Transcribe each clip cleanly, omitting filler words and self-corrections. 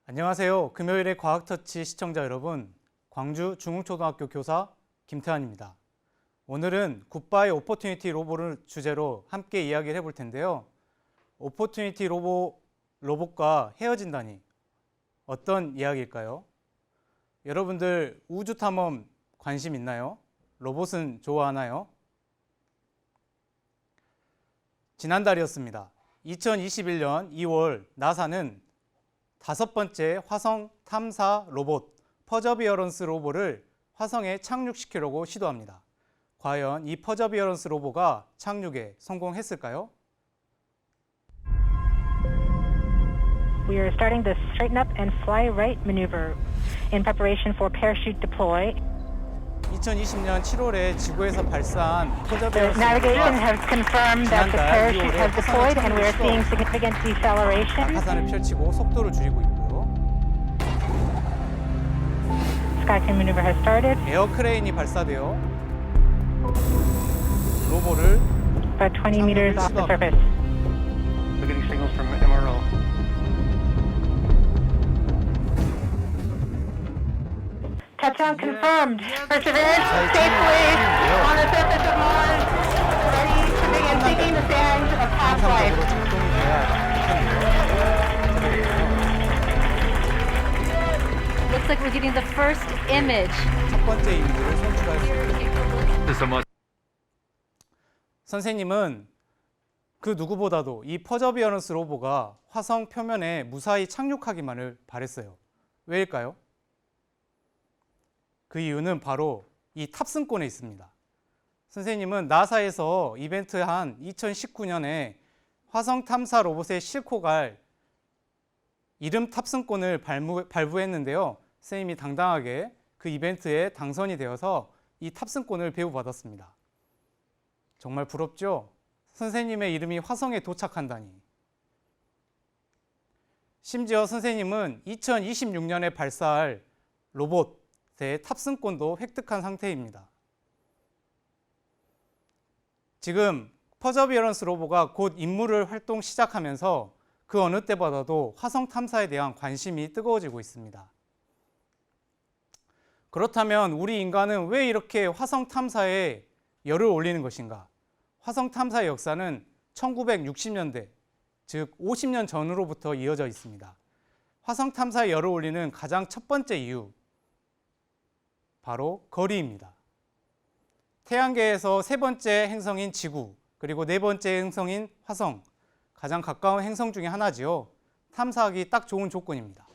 안녕하세요. 금요일의 과학터치 시청자 여러분, 광주 중흥초등학교 교사 김태환입니다. 오늘은 굿바이 오퍼튜니티 로봇을 주제로 함께 이야기를 해볼 텐데요. 오퍼튜니티 로봇과 헤어진다니 어떤 이야기일까요? 여러분들 우주 탐험 관심 있나요? 로봇은 좋아하나요? 지난달이었습니다. 2021년 2월 나사는 5번째 화성 탐사 로봇 퍼저비어런스 로봇을 화성에 착륙시키려고 시도합니다. 과연 이 퍼저비어런스 로봇가 착륙에 성공했을까요? We are starting the straighten up and fly right maneuver in preparation for parachute deploy. 2020년 7월에 지구에서 발사한 The 퍼저비어런스 navigation 로봇과 has confirmed that the parachute has deployed and we are seeing significant deceleration. 낙하산을 펼치고 속도를 줄이고 있고요. Skycrane maneuver has started. 에어크레인이 발사되어 로봇을 About 20 meters off the surface. We're getting signals from MRO. Touchdown confirmed. Perseverance safely on the surface of Mars, ready to begin seeking the sands of past life. 정상적으로 작동이 돼야 Looks like we're getting the first image. 첫 번째 이미지를 송출하였습니다. This 선생님은 그 누구보다도 이 퍼저비어런스 로봇가 화성 표면에 무사히 착륙하기만을 바랬어요. 왜일까요? 그 이유는 바로 이 탑승권에 있습니다. 선생님은 나사에서 이벤트한 2019년에 화성 탐사 로봇에 싣고 갈 이름 탑승권을 발부했는데요. 선생님이 당당하게 그 이벤트에 당선이 되어서 이 탑승권을 배부받았습니다. 정말 부럽죠? 선생님의 이름이 화성에 도착한다니. 심지어 선생님은 2026년에 발사할 로봇의 탑승권도 획득한 상태입니다. 지금 퍼저비어런스 로봇가 곧 임무를 활동 시작하면서 그 어느 때보다도 화성 탐사에 대한 관심이 뜨거워지고 있습니다. 그렇다면 우리 인간은 왜 이렇게 화성 탐사에 열을 올리는 것인가? 화성 탐사의 역사는 1960년대, 즉 50년 전으로부터 이어져 있습니다. 화성 탐사에 열을 올리는 가장 첫 번째 이유, 바로 거리입니다. 태양계에서 세 번째 행성인 지구, 그리고 네 번째 행성인 화성, 가장 가까운 행성 중에 하나지요. 탐사하기 딱 좋은 조건입니다.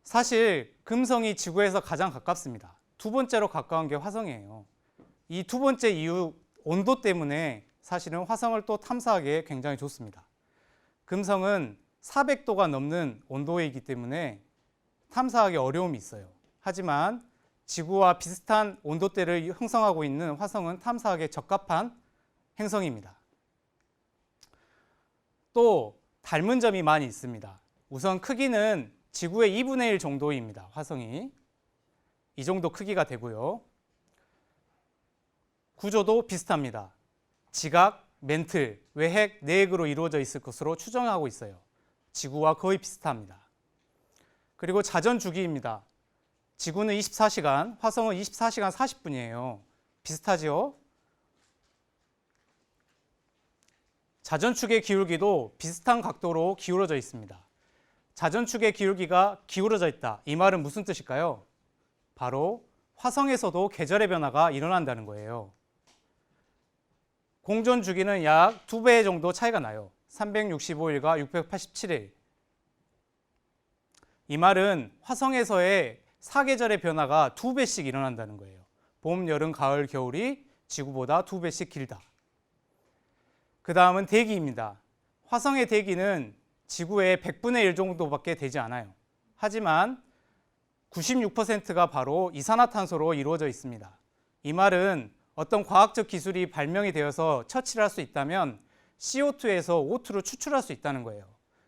사실 금성이 지구에서 가장 가깝습니다. 두 번째로 가까운 게 화성이에요. 이 두 번째 이유, 온도 때문에 사실은 화성을 또 탐사하기에 굉장히 좋습니다. 금성은 400도가 넘는 온도이기 때문에 탐사하기 어려움이 있어요. 하지만 지구와 비슷한 온도대를 형성하고 있는 화성은 탐사하기에 적합한 행성입니다. 또 닮은 점이 많이 있습니다. 우선 크기는 지구의 2분의 1 정도입니다. 화성이. 이 정도 크기가 되고요. 구조도 비슷합니다. 지각, 멘틀, 외핵, 내핵으로 이루어져 있을 것으로 추정하고 있어요. 지구와 거의 비슷합니다. 그리고 자전 주기입니다. 지구는 24시간, 화성은 24시간 40분이에요. 비슷하죠? 자전축의 기울기도 비슷한 각도로 기울어져 있습니다. 자전축의 기울기가 기울어져 있다. 이 말은 무슨 뜻일까요? 바로 화성에서도 계절의 변화가 일어난다는 거예요. 공전 주기는 약 2배 정도 차이가 나요. 365일과 687일. 이 말은 화성에서의 사계절의 변화가 2배씩 일어난다는 거예요. 봄, 여름, 가을, 겨울이 지구보다 2배씩 길다. 그 다음은 대기입니다. 화성의 대기는 지구의 100분의 1 정도밖에 되지 않아요. 하지만 96%가 바로 이산화탄소로 이루어져 있습니다. 이 말은 어떤 과학적 기술이 발명이 되어서 처치를 할 수 있다면 CO2에서 O2를 추출할 수 있다는 거예요.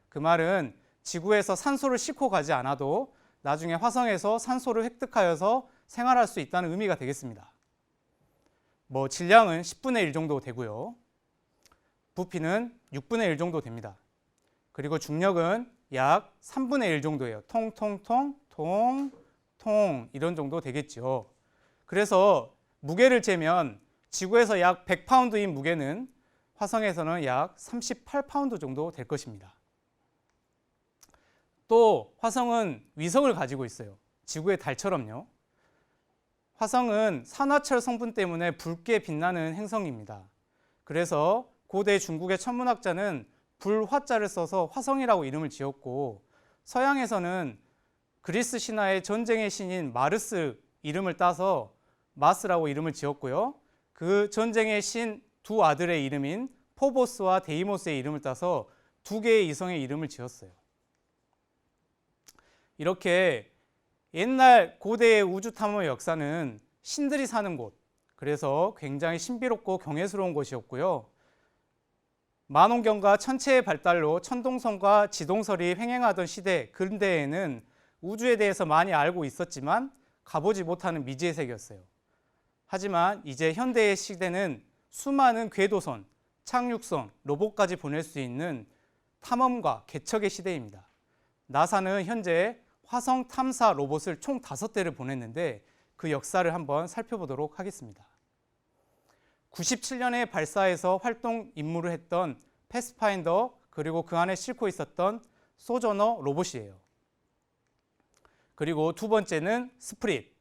그 말은 지구에서 산소를 싣고 가지 않아도 나중에 화성에서 산소를 획득하여서 생활할 수 있다는 의미가 되겠습니다. 질량은 10분의 1 정도 되고요. 부피는 6분의 1 정도 됩니다. 그리고 중력은 약 3분의 1 정도예요. 통통통 이런 정도 되겠죠. 그래서 무게를 재면 지구에서 약 100파운드인 무게는 화성에서는 약 38파운드 정도 될 것입니다. 또 화성은 위성을 가지고 있어요. 지구의 달처럼요. 화성은 산화철 성분 때문에 붉게 빛나는 행성입니다. 그래서 고대 중국의 천문학자는 불화자를 써서 화성이라고 이름을 지었고, 서양에서는 그리스 신화의 전쟁의 신인 마르스 이름을 따서 마스라고 이름을 지었고요. 그 전쟁의 신 두 아들의 이름인 포보스와 데이모스의 이름을 따서 두 개의 이성의 이름을 지었어요. 이렇게 옛날 고대의 우주 탐험의 역사는 신들이 사는 곳, 그래서 굉장히 신비롭고 경외스러운 곳이었고요. 만원경과 천체의 발달로 천동설과 지동설이 횡행하던 시대 근대에는 우주에 대해서 많이 알고 있었지만 가보지 못하는 미지의 세계였어요. 하지만 이제 현대의 시대는 수많은 궤도선, 착륙선, 로봇까지 보낼 수 있는 탐험과 개척의 시대입니다. 나사는 현재 화성 탐사 로봇을 총 5대를 보냈는데 그 역사를 한번 살펴보도록 하겠습니다. 97년에 발사해서 활동 임무를 했던 패스파인더, 그리고 그 안에 싣고 있었던 소저너 로봇이에요. 그리고 두 번째는 스프릿,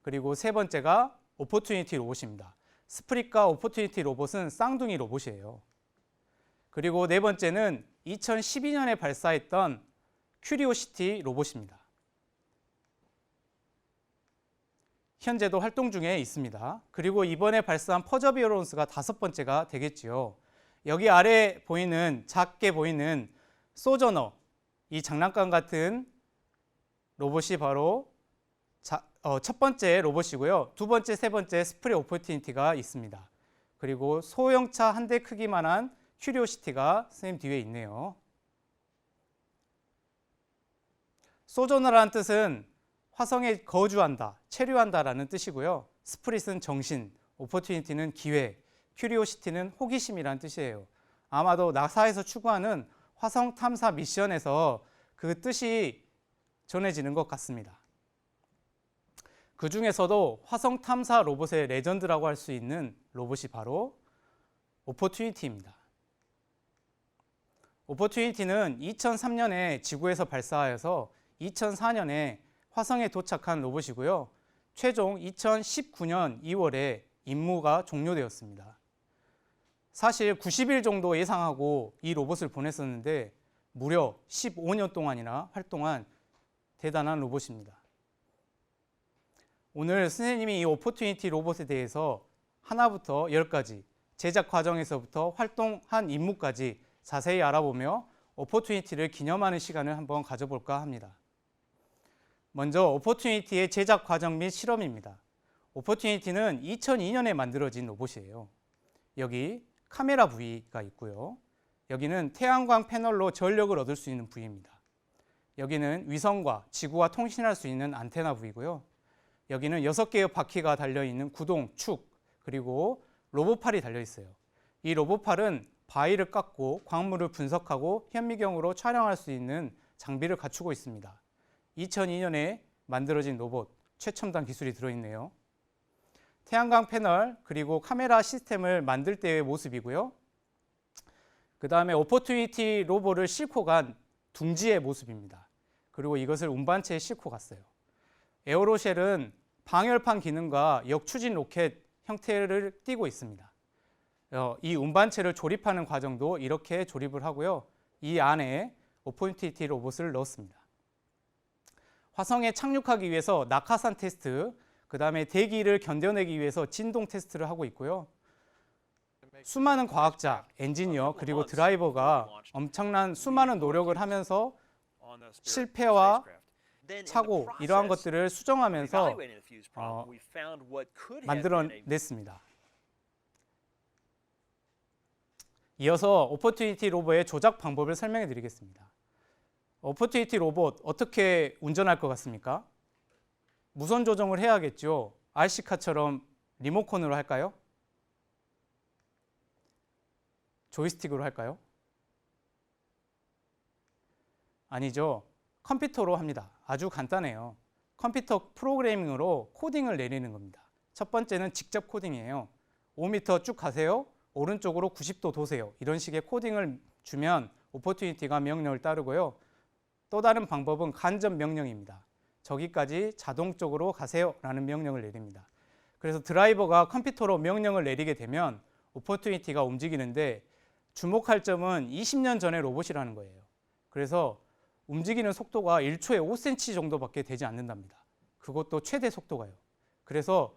그리고 세 번째가 오퍼튜니티 로봇입니다. 스프릿과 오퍼튜니티 로봇은 쌍둥이 로봇이에요. 그리고 네 번째는 2012년에 발사했던 큐리오시티 로봇입니다. 현재도 활동 중에 있습니다. 그리고 이번에 발사한 퍼저비어런스가 5번째가 되겠지요. 여기 아래 보이는, 작게 보이는 소저너, 이 장난감 같은 로봇이 바로 첫 번째 로봇이고요. 두 번째, 세 번째 스프릿 오퍼튜니티가 있습니다. 그리고 소형차 한 대 크기만한 큐리오시티가 선생님 뒤에 있네요. 소저너라는 뜻은 화성에 거주한다, 체류한다라는 뜻이고요. 스프릿은 정신, 오퍼튜니티는 기회, 큐리오시티는 호기심이라는 뜻이에요. 아마도 나사에서 추구하는 화성 탐사 미션에서 그 뜻이 전해지는 것 같습니다. 그 중에서도 화성 탐사 로봇의 레전드라고 할 수 있는 로봇이 바로 오퍼튜니티입니다. 오퍼튜니티는 2003년에 지구에서 발사하여서 2004년에 화성에 도착한 로봇이고요. 최종 2019년 2월에 임무가 종료되었습니다. 사실 90일 정도 예상하고 이 로봇을 보냈었는데 무려 15년 동안이나 활동한 대단한 로봇입니다. 오늘 선생님이 이 오퍼튜니티 로봇에 대해서 하나부터 10까지 제작 과정에서부터 활동한 임무까지 자세히 알아보며 오퍼튜니티를 기념하는 시간을 한번 가져볼까 합니다. 먼저 오퍼튜니티의 제작 과정 및 실험입니다. 오퍼튜니티는 2002년에 만들어진 로봇이에요. 여기 카메라 부위가 있고요. 여기는 태양광 패널로 전력을 얻을 수 있는 부위입니다. 여기는 위성과 지구와 통신할 수 있는 안테나 부위고요. 여기는 6개의 바퀴가 달려있는 구동, 축, 그리고 로봇팔이 달려있어요. 이 로봇팔은 바위를 깎고 광물을 분석하고 현미경으로 촬영할 수 있는 장비를 갖추고 있습니다. 2002년에 만들어진 로봇, 최첨단 기술이 들어있네요. 태양광 패널, 그리고 카메라 시스템을 만들 때의 모습이고요. 그 다음에 오퍼튜니티 로봇을 싣고 간 둥지의 모습입니다. 그리고 이것을 운반체에 싣고 갔어요. 에어로쉘은 방열판 기능과 역추진 로켓 형태를 띠고 있습니다. 이 운반체를 조립하는 과정도 이렇게 조립을 하고요. 이 안에 오퍼튜니티 로봇을 넣었습니다. 화성에 착륙하기 위해서 낙하산 테스트, 그 다음에 대기를 견뎌내기 위해서 진동 테스트를 하고 있고요. 수많은 과학자, 엔지니어, 그리고 드라이버가 엄청난 수많은 노력을 하면서 실패와 착오, 이러한 것들을 수정하면서 만들어냈습니다. 이어서 오퍼튜니티 로봇의 조작 방법을 설명해 드리겠습니다. 오퍼튜니티 로봇 어떻게 운전할 것 같습니까? 무선 조정을 해야겠죠. RC카처럼 리모컨으로 할까요? 조이스틱으로 할까요? 아니죠. 컴퓨터로 합니다. 아주 간단해요. 컴퓨터 프로그래밍으로 코딩을 내리는 겁니다. 첫 번째는 직접 코딩이에요. 5m 쭉 가세요. 오른쪽으로 90도 도세요. 이런 식의 코딩을 주면 오퍼튜니티가 명령을 따르고요. 또 다른 방법은 간접 명령입니다. 저기까지 자동적으로 가세요 라는 명령을 내립니다. 그래서 드라이버가 컴퓨터로 명령을 내리게 되면 오퍼튜니티가 움직이는데 주목할 점은 20년 전의 로봇이라는 거예요. 그래서 움직이는 속도가 1초에 5cm 정도밖에 되지 않는답니다. 그것도 최대 속도가요. 그래서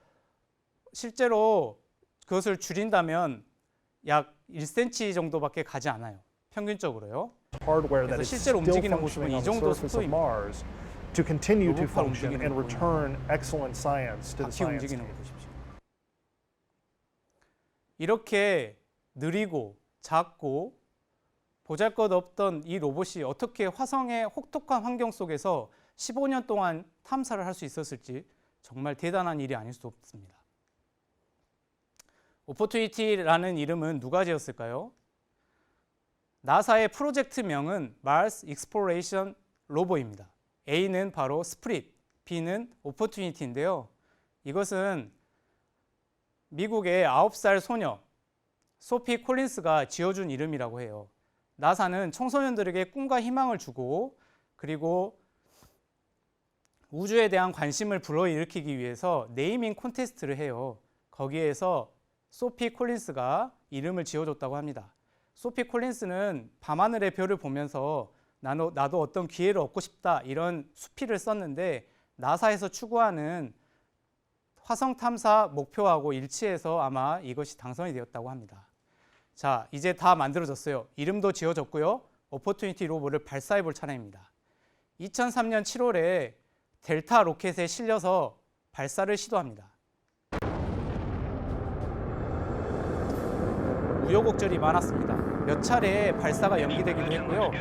실제로 그것을 줄인다면 약 1cm 정도밖에 가지 않아요. 평균적으로요. hardware that 그래서 is 실제로 still 움직이는 모습은 functioning on 이 the 정도 surface of 속도입니다. Mars to continue to 로봇발 function 움직이는 and 거 return excellent science to the 바퀴 science 움직이는 거 team. 보십시오. 이렇게 느리고 작고 보잘것없던 이 로봇이 어떻게 화성의 혹독한 환경 속에서 15년 동안 탐사를 할 수 있었을지 정말 대단한 일이 아닐 수 없습니다. 오퍼튜니티라는 이름은 누가 지었을까요? 나사의 프로젝트명은 Mars Exploration Rover입니다. A는 바로 스프릿, B는 오퍼튜니티인데요. 이것은 미국의 9살 소녀 소피 콜린스가 지어준 이름이라고 해요. 나사는 청소년들에게 꿈과 희망을 주고 그리고 우주에 대한 관심을 불러일으키기 위해서 네이밍 콘테스트를 해요. 거기에서 소피 콜린스가 이름을 지어줬다고 합니다. 소피 콜린스는 밤하늘의 별을 보면서 나도 어떤 기회를 얻고 싶다 이런 수필을 썼는데 나사에서 추구하는 화성 탐사 목표하고 일치해서 아마 이것이 당선이 되었다고 합니다. 자, 이제 다 만들어졌어요. 이름도 지어졌고요. 오퍼튜니티 로버를 발사해 볼 차례입니다. 2003년 7월에 델타 로켓에 실려서 발사를 시도합니다. 우여곡절이 많았습니다. 몇 차례 발사가 연기되기도 했고요.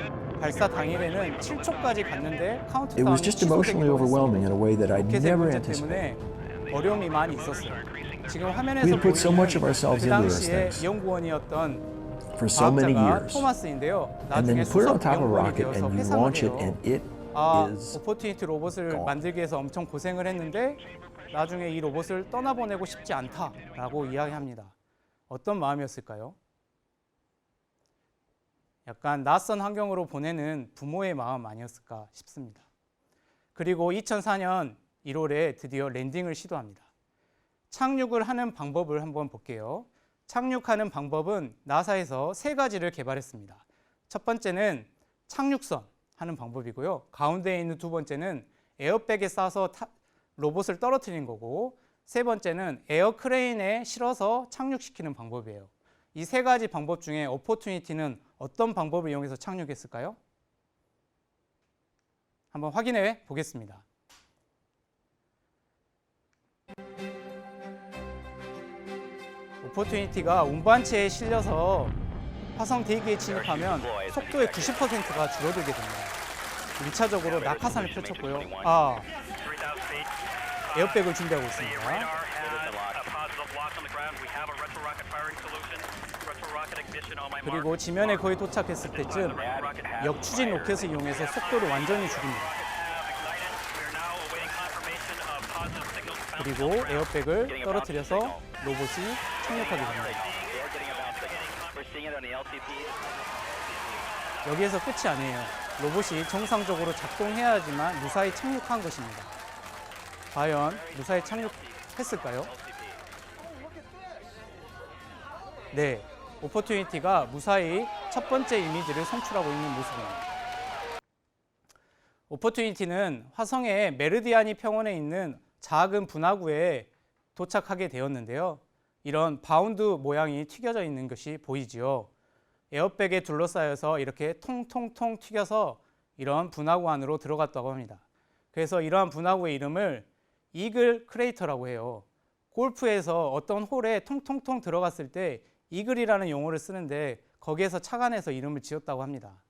발사 당일에는 7초까지 갔는데 It 카운트다운이 was just emotionally overwhelming in a way that I'd 로켓의 never 문제 anticipated. 때문에 어려움이 많이 있었어요. 지금 We 화면에서 had put so much of 보이는 ourselves 그 into those 당시에 things 연구원이었던 for so many 과학자가 years, 토마스인데요. and then 나중에 you put it on 수석 top of a 연구원이 rocket 되어서 and you 회상을 launch it, 해요. and it 아, is 오퍼튜니티 로봇을 gone. 만들기 위해서 엄청 고생을 했는데 나중에 이 로봇을 떠나보내고 싶지 않다라고 이야기합니다. 어떤 마음이었을까요? 약간 낯선 환경으로 보내는 부모의 마음 아니었을까 싶습니다. 그리고 2004년 1월에 드디어 랜딩을 시도합니다. 착륙을 하는 방법을 한번 볼게요. 착륙하는 방법은 나사에서 세 가지를 개발했습니다. 첫 번째는 착륙선 하는 방법이고요. 가운데에 있는 두 번째는 에어백에 싸서 로봇을 떨어뜨리는 거고, 세 번째는 에어크레인에 실어서 착륙시키는 방법이에요. 이 세 가지 방법 중에 오퍼튜니티는 어떤 방법을 이용해서 착륙했을까요? 한번 확인해 보겠습니다. 오퍼튜니티가 운반체에 실려서 화성 대기에 진입하면 속도의 90%가 줄어들게 됩니다. 1차적으로 낙하산을 펼쳤고요. 에어백을 준비하고 있습니다. 그리고 지면에 거의 도착했을 때쯤 역추진 로켓을 이용해서 속도를 완전히 줄입니다. 그리고 에어백을 떨어뜨려서 로봇이 착륙하게 됩니다. 여기에서 끝이 아니에요. 로봇이 정상적으로 작동해야지만 무사히 착륙한 것입니다. 과연 무사히 착륙했을까요? 네, 오퍼튜니티가 무사히 첫 번째 이미지를 송출하고 있는 모습입니다. 오퍼튜니티는 화성의 메르디아니 평원에 있는 작은 분화구에 도착하게 되었는데요. 이런 바운드 모양이 튀겨져 있는 것이 보이지요. 에어백에 둘러싸여서 이렇게 통통통 튀겨서 이런 분화구 안으로 들어갔다고 합니다. 그래서 이러한 분화구의 이름을 이글 크레이터라고 해요. 골프에서 어떤 홀에 통통통 들어갔을 때 이글이라는 용어를 쓰는데 거기에서 착안해서 이름을 지었다고 합니다.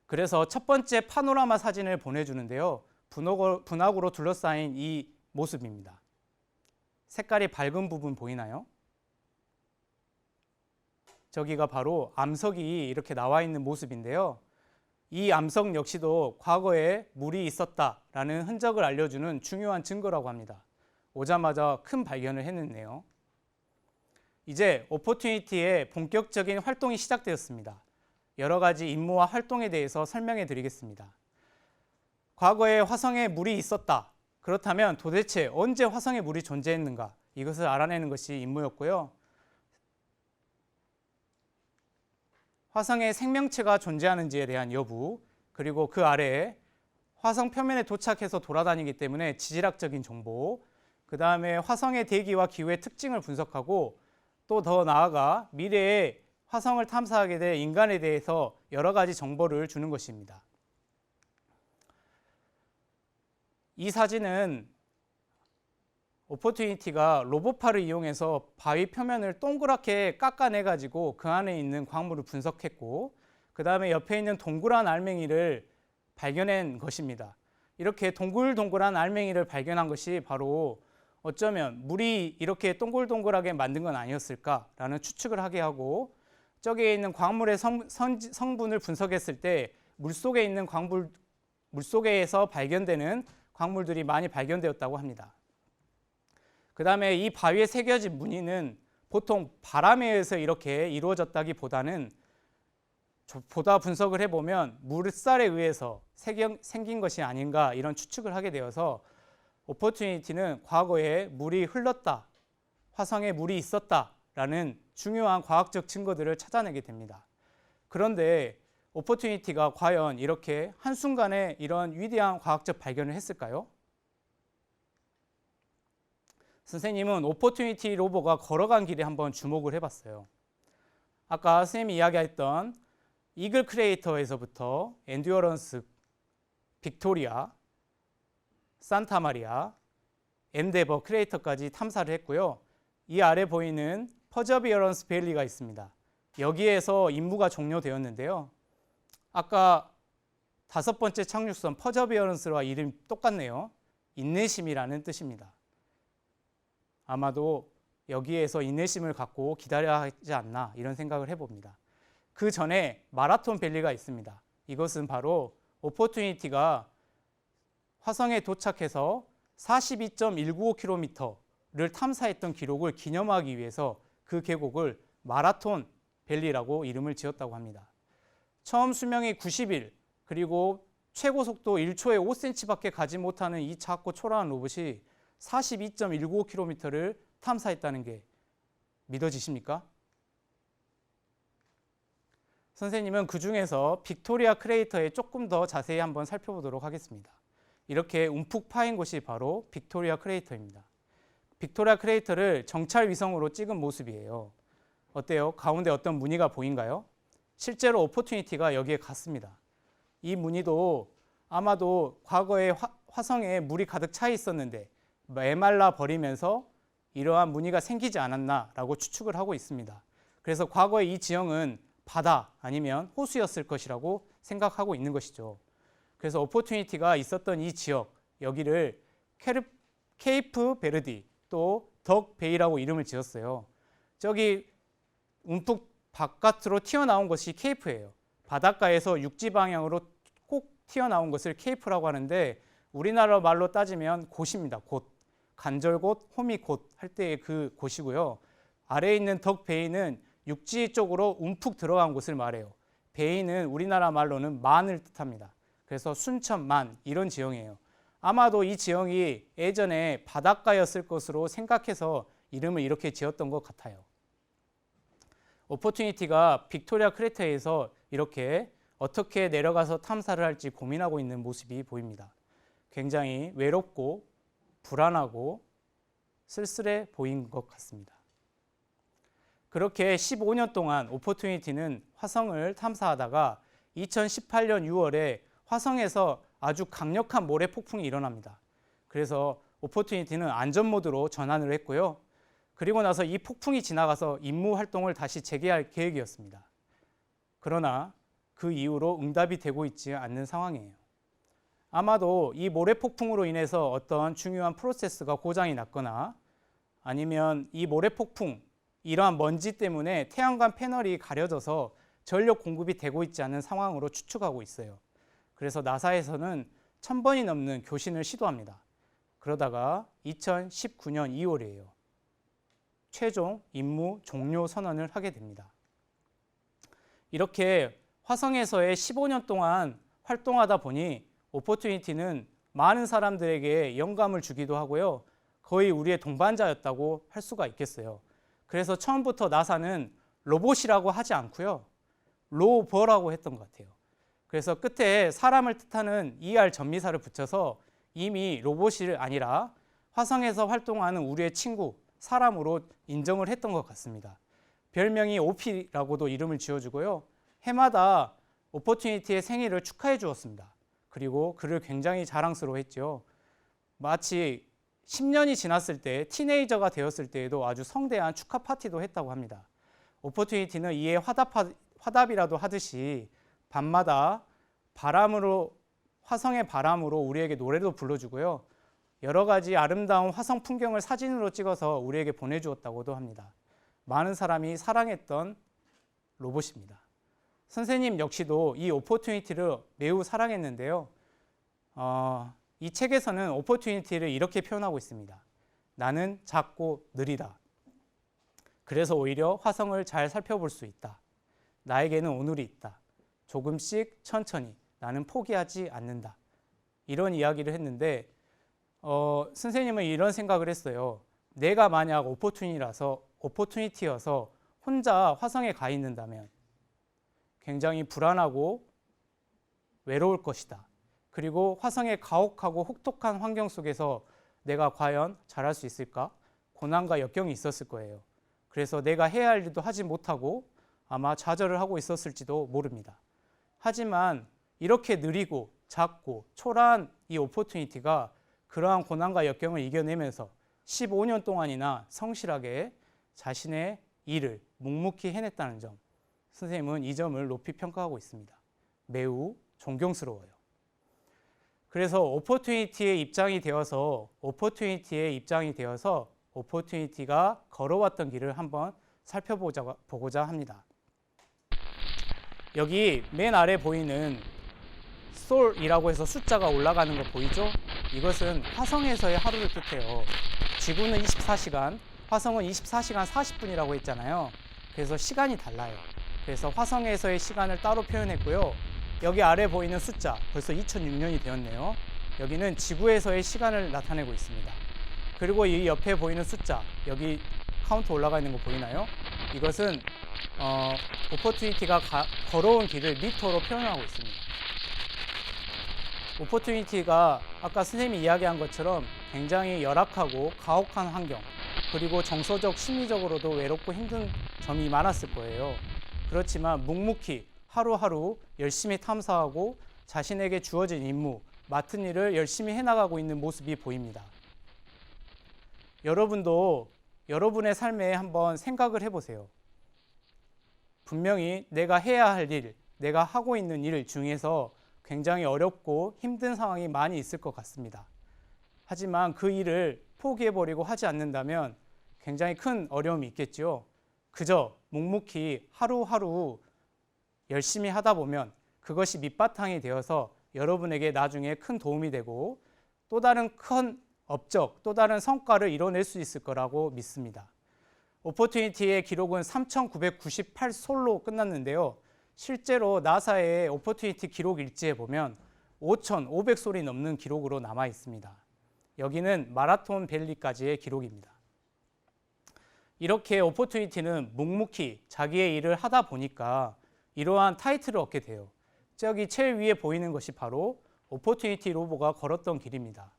그래서 첫 번째 파노라마 사진을 보내주는데요. 분화구로 둘러싸인 이 모습입니다. 색깔이 밝은 부분 보이나요? 저기가 바로 암석이 이렇게 나와 있는 모습인데요. 이 암석 역시도 과거에 물이 있었다라는 흔적을 알려주는 중요한 증거라고 합니다. 오자마자 큰 발견을 해냈네요. 이제 오퍼튜니티의 본격적인 활동이 시작되었습니다. 여러 가지 임무와 활동에 대해서 설명해 드리겠습니다. 과거에 화성에 물이 있었다. 그렇다면 도대체 언제 화성에 물이 존재했는가? 이것을 알아내는 것이 임무였고요. 화성에 생명체가 존재하는지에 대한 여부, 그리고 그 아래에 화성 표면에 도착해서 돌아다니기 때문에 지질학적인 정보, 그 다음에 화성의 대기와 기후의 특징을 분석하고 또 더 나아가 미래에 화성을 탐사하게 될 인간에 대해서 여러 가지 정보를 주는 것입니다. 이 사진은 오퍼튜니티가 로봇팔을 이용해서 바위 표면을 동그랗게 깎아내 가지고 그 안에 있는 광물을 분석했고, 그 다음에 옆에 있는 동그란 알맹이를 발견한 것입니다. 이렇게 동글동글한 알맹이를 발견한 것이 바로 어쩌면 물이 이렇게 동글동글하게 만든 건 아니었을까라는 추측을 하게 하고, 저기에 있는 광물의 성분을 분석했을 때 물속에 있는 물속에서 발견되는 광물들이 많이 발견되었다고 합니다. 그 다음에 이 바위에 새겨진 무늬는 보통 바람에 의해서 이렇게 이루어졌다기보다는 보다 분석을 해보면 물살에 의해서 생긴 것이 아닌가 이런 추측을 하게 되어서 오퍼튜니티는 과거에 물이 흘렀다, 화성에 물이 있었다라는 중요한 과학적 증거들을 찾아내게 됩니다. 그런데 오퍼튜니티가 과연 이렇게 한순간에 이런 위대한 과학적 발견을 했을까요? 선생님은 오퍼튜니티 로버가 걸어간 길에 한번 주목을 해봤어요. 아까 선생님이 이야기했던 이글 크레이터에서부터 엔듀어런스, 빅토리아, 산타마리아, 엔데버 크레이터까지 탐사를 했고요. 이 아래 보이는 퍼저비어런스 밸리가 있습니다. 여기에서 임무가 종료되었는데요. 아까 5번째 착륙선 퍼저비어런스와 이름이 똑같네요. 인내심이라는 뜻입니다. 아마도 여기에서 인내심을 갖고 기다려야 하지 않나 이런 생각을 해봅니다. 그 전에 마라톤 밸리가 있습니다. 이것은 바로 오퍼튜니티가 화성에 도착해서 42.195km를 탐사했던 기록을 기념하기 위해서 그 계곡을 마라톤 밸리라고 이름을 지었다고 합니다. 처음 수명이 90일, 그리고 최고 속도 1초에 5cm밖에 가지 못하는 이 작고 초라한 로봇이 42.195km를 탐사했다는 게 믿어지십니까? 선생님은 그 중에서 빅토리아 크레이터에 조금 더 자세히 한번 살펴보도록 하겠습니다. 이렇게 움푹 파인 곳이 바로 빅토리아 크레이터입니다. 빅토리아 크레이터를 정찰 위성으로 찍은 모습이에요. 어때요? 가운데 어떤 무늬가 보인가요? 실제로 오퍼튜니티가 여기에 갔습니다. 이 무늬도 아마도 과거에 화성에 물이 가득 차 있었는데 메말라 버리면서 이러한 무늬가 생기지 않았나라고 추측을 하고 있습니다. 그래서 과거에 이 지형은 바다 아니면 호수였을 것이라고 생각하고 있는 것이죠. 그래서 오퍼튜니티가 있었던 이 지역, 여기를 케이프 베르디 또 덕 베이라고 이름을 지었어요. 저기 움푹 바깥으로 튀어나온 것이 케이프예요. 바닷가에서 육지 방향으로 꼭 튀어나온 것을 케이프라고 하는데 우리나라 말로 따지면 곳입니다. 곳. 간절곶, 호미곶 할 때의 그 곳이고요. 아래에 있는 덕 베이는 육지 쪽으로 움푹 들어간 곳을 말해요. 베이는 우리나라 말로는 만을 뜻합니다. 그래서 순천, 만 이런 지형이에요. 아마도 이 지형이 예전에 바닷가였을 것으로 생각해서 이름을 이렇게 지었던 것 같아요. 오퍼튜니티가 빅토리아 크레이터에서 이렇게 어떻게 내려가서 탐사를 할지 고민하고 있는 모습이 보입니다. 굉장히 외롭고 불안하고 쓸쓸해 보인 것 같습니다. 그렇게 15년 동안 오퍼튜니티는 화성을 탐사하다가 2018년 6월에 화성에서 아주 강력한 모래 폭풍이 일어납니다. 그래서 오퍼튜니티는 안전 모드로 전환을 했고요. 그리고 나서 이 폭풍이 지나가서 임무 활동을 다시 재개할 계획이었습니다. 그러나 그 이후로 응답이 되고 있지 않는 상황이에요. 아마도 이 모래 폭풍으로 인해서 어떤 중요한 프로세스가 고장이 났거나 아니면 이 모래 폭풍, 이러한 먼지 때문에 태양광 패널이 가려져서 전력 공급이 되고 있지 않은 상황으로 추측하고 있어요. 그래서 나사에서는 1000번이 넘는 교신을 시도합니다. 그러다가 2019년 2월이에요. 최종 임무 종료 선언을 하게 됩니다. 이렇게 화성에서의 15년 동안 활동하다 보니 오퍼튜니티는 많은 사람들에게 영감을 주기도 하고요. 거의 우리의 동반자였다고 할 수가 있겠어요. 그래서 처음부터 나사는 로봇이라고 하지 않고요. 로버라고 했던 것 같아요. 그래서 끝에 사람을 뜻하는 ER 전미사를 붙여서 이미 로봇이 아니라 화성에서 활동하는 우리의 친구, 사람으로 인정을 했던 것 같습니다. 별명이 OP라고도 이름을 지어주고요. 해마다 오퍼튜니티의 생일을 축하해 주었습니다. 그리고 그를 굉장히 자랑스러워했죠. 마치 10년이 지났을 때 티네이저가 되었을 때에도 아주 성대한 축하 파티도 했다고 합니다. 오퍼튜니티는 이에 화답이라도 하듯이 밤마다 화성의 바람으로 우리에게 노래도 불러주고요. 여러 가지 아름다운 화성 풍경을 사진으로 찍어서 우리에게 보내주었다고도 합니다. 많은 사람이 사랑했던 로봇입니다. 선생님 역시도 이 오퍼튜니티를 매우 사랑했는데요. 이 책에서는 오퍼튜니티를 이렇게 표현하고 있습니다. 나는 작고 느리다. 그래서 오히려 화성을 잘 살펴볼 수 있다. 나에게는 오늘이 있다. 조금씩 천천히 나는 포기하지 않는다. 이런 이야기를 했는데 선생님은 이런 생각을 했어요. 내가 만약 오퍼튜니티여서 혼자 화성에 가 있는다면 굉장히 불안하고 외로울 것이다. 그리고 화성의 가혹하고 혹독한 환경 속에서 내가 과연 잘할 수 있을까? 고난과 역경이 있었을 거예요. 그래서 내가 해야 할 일도 하지 못하고 아마 좌절을 하고 있었을지도 모릅니다. 하지만 이렇게 느리고 작고 초라한 이 오퍼튜니티가 그러한 고난과 역경을 이겨내면서 15년 동안이나 성실하게 자신의 일을 묵묵히 해냈다는 점, 선생님은 이 점을 높이 평가하고 있습니다. 매우 존경스러워요. 그래서 오퍼튜니티의 입장이 되어서 오퍼튜니티가 걸어왔던 길을 한번 살펴보고자 합니다. 여기 맨 아래 보이는 솔이라고 해서 숫자가 올라가는 거 보이죠? 이것은 화성에서의 하루를 뜻해요. 지구는 24시간, 화성은 24시간 40분이라고 했잖아요. 그래서 시간이 달라요. 그래서 화성에서의 시간을 따로 표현했고요. 여기 아래 보이는 숫자, 벌써 2006년이 되었네요. 여기는 지구에서의 시간을 나타내고 있습니다. 그리고 이 옆에 보이는 숫자, 여기 카운트 올라가 있는 거 보이나요? 이것은 오퍼튜니티가 걸어온 길을 미터로 표현하고 있습니다. 오퍼튜니티가 아까 선생님이 이야기한 것처럼 굉장히 열악하고 가혹한 환경, 그리고 정서적, 심리적으로도 외롭고 힘든 점이 많았을 거예요. 그렇지만 묵묵히 하루하루 열심히 탐사하고 자신에게 주어진 임무, 맡은 일을 열심히 해나가고 있는 모습이 보입니다. 여러분도 여러분의 삶에 한번 생각을 해보세요. 분명히 내가 해야 할 일, 내가 하고 있는 일 중에서 굉장히 어렵고 힘든 상황이 많이 있을 것 같습니다. 하지만 그 일을 포기해버리고 하지 않는다면 굉장히 큰 어려움이 있겠죠. 그저 묵묵히 하루하루 열심히 하다 보면 그것이 밑바탕이 되어서 여러분에게 나중에 큰 도움이 되고 또 다른 큰 업적, 또 다른 성과를 이뤄낼 수 있을 거라고 믿습니다. 오퍼튜니티의 기록은 3,998솔로 끝났는데요. 실제로 나사의 오퍼튜니티 기록 일지에 보면 5,500솔이 넘는 기록으로 남아 있습니다. 여기는 마라톤 밸리까지의 기록입니다. 이렇게 오퍼튜니티는 묵묵히 자기의 일을 하다 보니까 이러한 타이틀을 얻게 돼요. 저기 제일 위에 보이는 것이 바로 오퍼튜니티 로버가 걸었던 길입니다.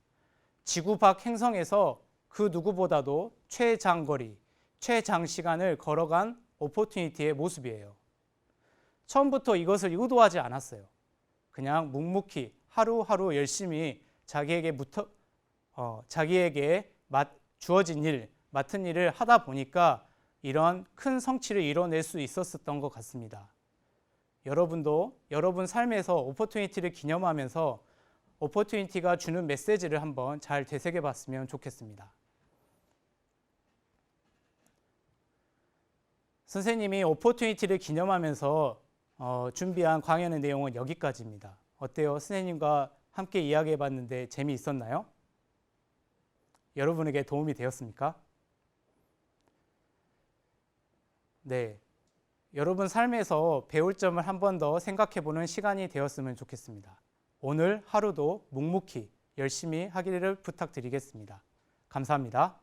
지구 밖 행성에서 그 누구보다도 최장거리, 최장시간을 걸어간 오퍼튜니티의 모습이에요. 처음부터 이것을 의도하지 않았어요. 그냥 묵묵히 하루하루 열심히 자기에게 주어진 일, 맡은 일을 하다 보니까 이런 큰 성취를 이뤄낼 수 있었던 것 같습니다. 여러분도 여러분 삶에서 오퍼튜니티를 기념하면서 오퍼튜니티가 주는 메시지를 한번 잘 되새겨 봤으면 좋겠습니다. 선생님이 오퍼튜니티를 기념하면서 준비한 강연의 내용은 여기까지입니다. 어때요? 선생님과 함께 이야기해 봤는데 재미있었나요? 여러분에게 도움이 되었습니까? 네. 여러분 삶에서 배울 점을 한 번 더 생각해 보는 시간이 되었으면 좋겠습니다. 오늘 하루도 묵묵히 열심히 하기를 부탁드리겠습니다. 감사합니다.